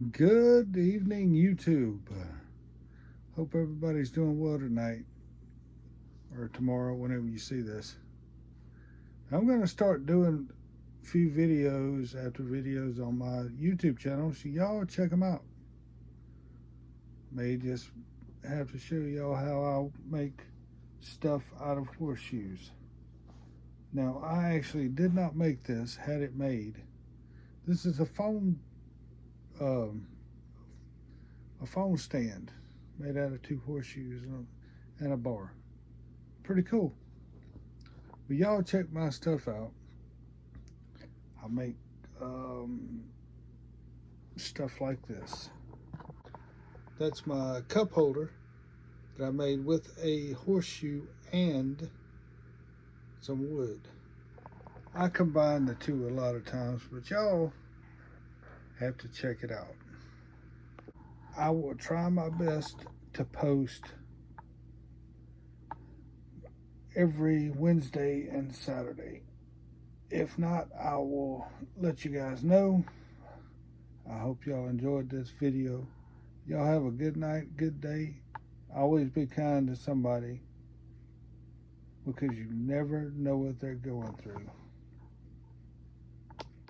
Good evening, YouTube. Hope everybody's doing well tonight or tomorrow, whenever you see this. I'm going to start doing a few videos after videos on my YouTube channel, so y'all check them out. May just have to show y'all how I make stuff out of horseshoes. Now, I actually did not make this, had it made. This is um, a phone stand made out of two horseshoes and a bar. Pretty cool. But y'all check my stuff out. I make stuff like this. That's my cup holder that I made with a horseshoe and some wood. I combine the two a lot of times, but y'all have to check it out. I will try my best to post every Wednesday and Saturday. If not, I will let you guys know. I hope y'all enjoyed this video. Y'all have a good night, good day. Always be kind to somebody because you never know what they're going through.